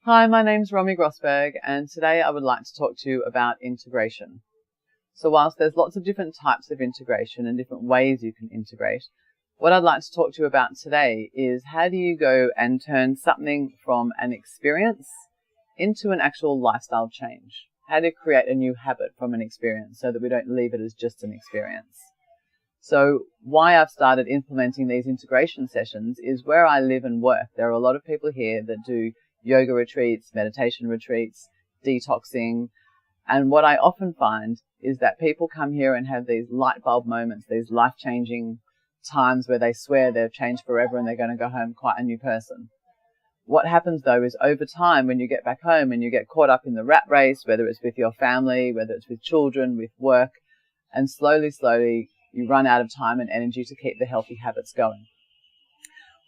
Hi, my name's Romi Grossberg, and today I would like to talk to you about integration. So whilst there's lots of different types of integration and different ways you can integrate, what I'd like to talk to you about today is how do you go and turn something from an experience into an actual lifestyle change? How do you create a new habit from an experience so that we don't leave it as just an experience? So why I've started implementing these integration sessions is where I live and work. There are a lot of people here that do yoga retreats, meditation retreats, detoxing. And what I often find is that people come here and have these light bulb moments, these life-changing times where they swear they've changed forever and they're going to go home quite a new person. What happens though is over time, when you get back home and you get caught up in the rat race, whether it's with your family, whether it's with children, with work, and slowly you run out of time and energy to keep the healthy habits going.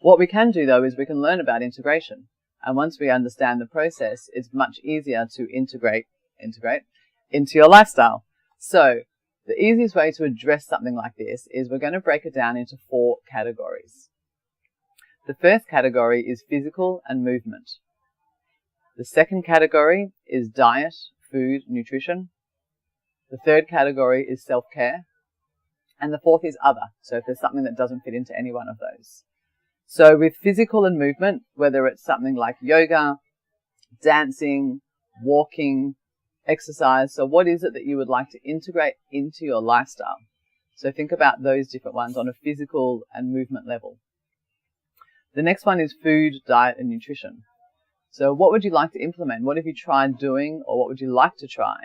What we can do though is we can learn about integration. And once we understand the process, it's much easier to integrate into your lifestyle. So the easiest way to address something like this is we're going to break it down into 4 categories. The first category is physical and movement. The second category is diet, food, nutrition. The third category is self-care. And the fourth is other. So if there's something that doesn't fit into any one of those. So with physical and movement, whether it's something like yoga, dancing, walking, exercise, so what is it that you would like to integrate into your lifestyle? So think about those different ones on a physical and movement level. The next one is food, diet, and nutrition. So what would you like to implement? What have you tried doing, or what would you like to try?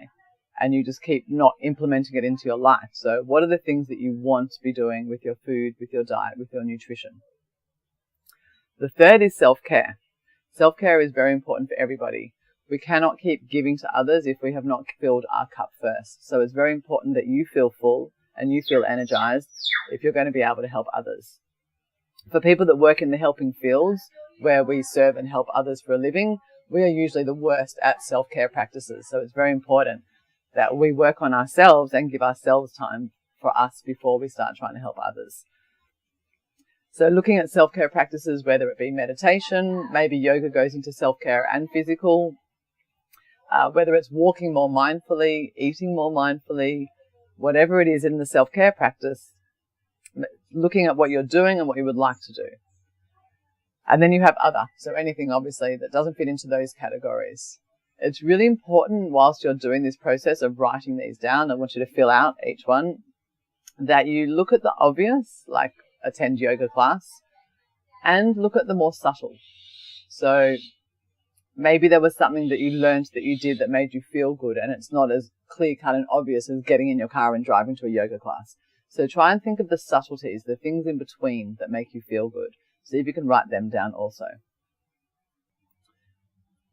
And you just keep not implementing it into your life. So what are the things that you want to be doing with your food, with your diet, with your nutrition? The third is self-care. Self-care is very important for everybody. We cannot keep giving to others if we have not filled our cup first. So it's very important that you feel full and you feel energized if you're going to be able to help others. For people that work in the helping fields, where we serve and help others for a living, we are usually the worst at self-care practices. So it's very important that we work on ourselves and give ourselves time for us before we start trying to help others. So looking at self-care practices, whether it be meditation, maybe yoga goes into self-care and physical, whether it's walking more mindfully, eating more mindfully, whatever it is in the self-care practice, looking at what you're doing and what you would like to do. And then you have other, so anything obviously that doesn't fit into those categories. It's really important whilst you're doing this process of writing these down, I want you to fill out each one, that you look at the obvious, like attend yoga class, and look at the more subtle. So maybe there was something that you learned that you did that made you feel good, and it's not as clear-cut and obvious as getting in your car and driving to a yoga class. So try and think of the subtleties, the things in between that make you feel good. See if you can write them down also.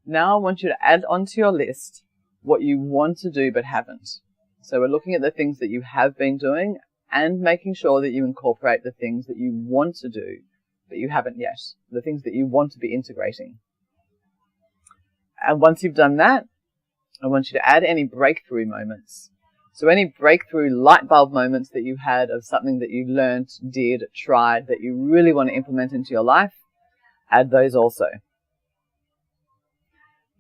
Now I want you to add onto your list what you want to do but haven't. So we're looking at the things that you have been doing and making sure that you incorporate the things that you want to do but you haven't yet, the things that you want to be integrating. And once you've done that, I want you to add any breakthrough moments. So any breakthrough light bulb moments that you had of something that you learnt, did, tried, that you really want to implement into your life, add those also.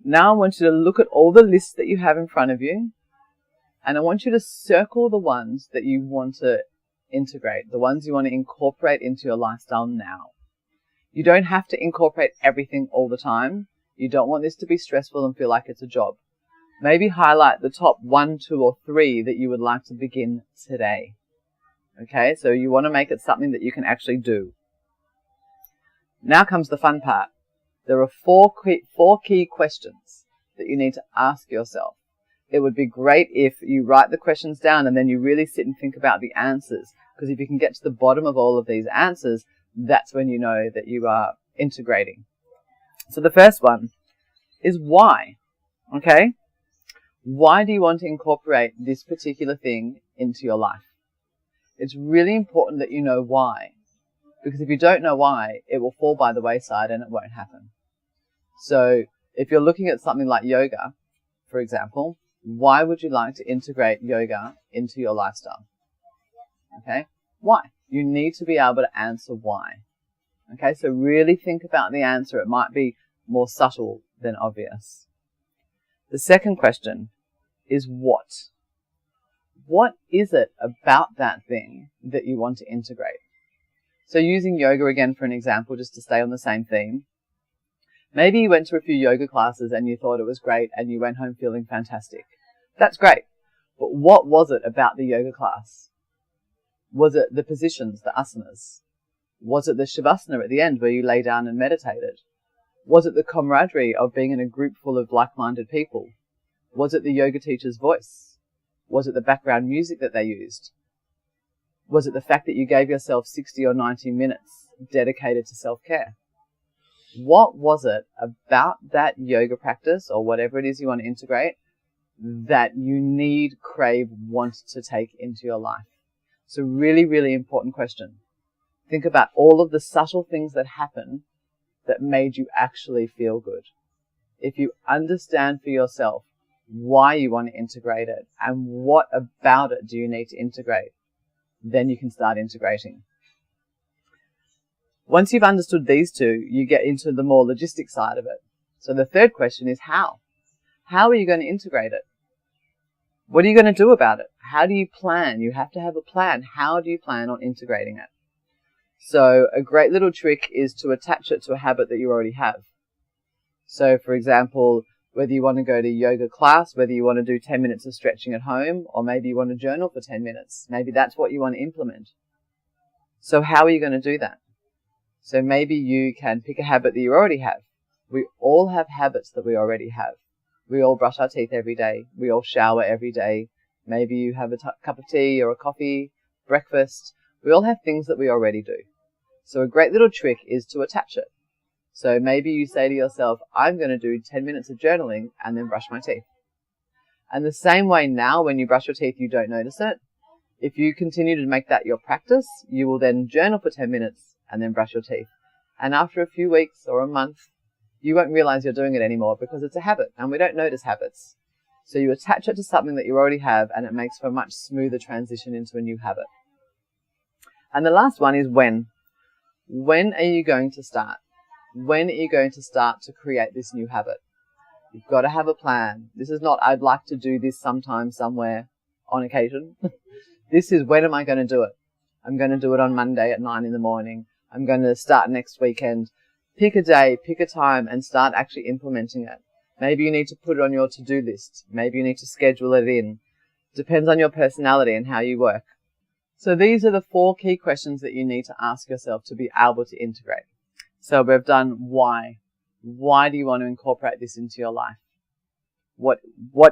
Now I want you to look at all the lists that you have in front of you, and I want you to circle the ones that you want to integrate, the ones you want to incorporate into your lifestyle now. You don't have to incorporate everything all the time. You don't want this to be stressful and feel like it's a job. Maybe highlight the top 1, 2, or 3 that you would like to begin today. Okay, so you want to make it something that you can actually do. Now comes the fun part. There are 4 key questions that you need to ask yourself. It would be great if you write the questions down and then you really sit and think about the answers. Because if you can get to the bottom of all of these answers, that's when you know that you are integrating. So the first one is why. Okay? Why do you want to incorporate this particular thing into your life? It's really important that you know why. Because if you don't know why, it will fall by the wayside and it won't happen. So if you're looking at something like yoga, for example, why would you like to integrate yoga into your lifestyle? Okay, why? You need to be able to answer why. Okay, so really think about the answer. It might be more subtle than obvious. The second question is what? What is it about that thing that you want to integrate? So using yoga again for an example, just to stay on the same theme. Maybe you went to a few yoga classes and you thought it was great and you went home feeling fantastic. That's great. But what was it about the yoga class? Was it the positions, the asanas? Was it the shavasana at the end where you lay down and meditated? Was it the camaraderie of being in a group full of like-minded people? Was it the yoga teacher's voice? Was it the background music that they used? Was it the fact that you gave yourself 60 or 90 minutes dedicated to self-care? What was it about that yoga practice or whatever it is you want to integrate that you need, crave, want to take into your life? It's a really, really important question. Think about all of the subtle things that happen that made you actually feel good. If you understand for yourself why you want to integrate it and what about it do you need to integrate, then you can start integrating. Once you've understood these two, you get into the more logistic side of it. So the third question is how? How are you going to integrate it? What are you going to do about it? How do you plan? You have to have a plan. How do you plan on integrating it? So a great little trick is to attach it to a habit that you already have. So for example, whether you want to go to yoga class, whether you want to do 10 minutes of stretching at home, or maybe you want to journal for 10 minutes. Maybe that's what you want to implement. So how are you going to do that? So maybe you can pick a habit that you already have. We all have habits that we already have. We all brush our teeth every day. We all shower every day. Maybe you have a cup of tea or a coffee, breakfast. We all have things that we already do. So a great little trick is to attach it. So maybe you say to yourself, I'm going to do 10 minutes of journaling and then brush my teeth. And the same way now, when you brush your teeth, you don't notice it. If you continue to make that your practice, you will then journal for 10 minutes and then brush your teeth. And after a few weeks or a month, you won't realize you're doing it anymore because it's a habit and we don't notice habits. So you attach it to something that you already have and it makes for a much smoother transition into a new habit. And the last one is when. When are you going to start? When are you going to start to create this new habit? You've got to have a plan. This is not, I'd like to do this sometime, somewhere, on occasion. This is, when am I going to do it? I'm going to do it on Monday at 9 in the morning. I'm going to start next weekend. Pick a day, pick a time, and start actually implementing it. Maybe you need to put it on your to-do list. Maybe you need to schedule it in. Depends on your personality and how you work. So these are the 4 key questions that you need to ask yourself to be able to integrate. So we've done why. Why do you want to incorporate this into your life? What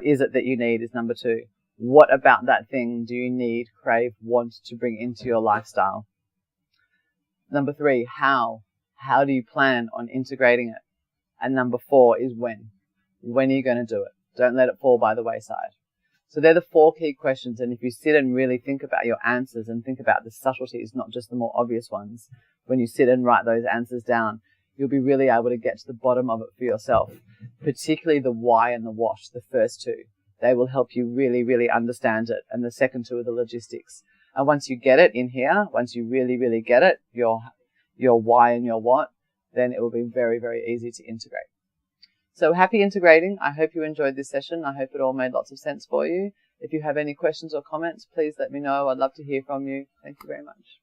is it that you need is number 2. What about that thing do you need, crave, want to bring into your lifestyle? Number 3, how? How do you plan on integrating it? And number 4 is when. When are you going to do it? Don't let it fall by the wayside. So they're the 4 key questions, and if you sit and really think about your answers and think about the subtleties, not just the more obvious ones, when you sit and write those answers down, you'll be really able to get to the bottom of it for yourself, particularly the why and the what, the first 2. They will help you really, really understand it, and the second 2 are the logistics. And once you get it in here, once you really, really get it, your why and your what, then it will be very, very easy to integrate. So happy integrating. I hope you enjoyed this session. I hope it all made lots of sense for you. If you have any questions or comments, please let me know. I'd love to hear from you. Thank you very much.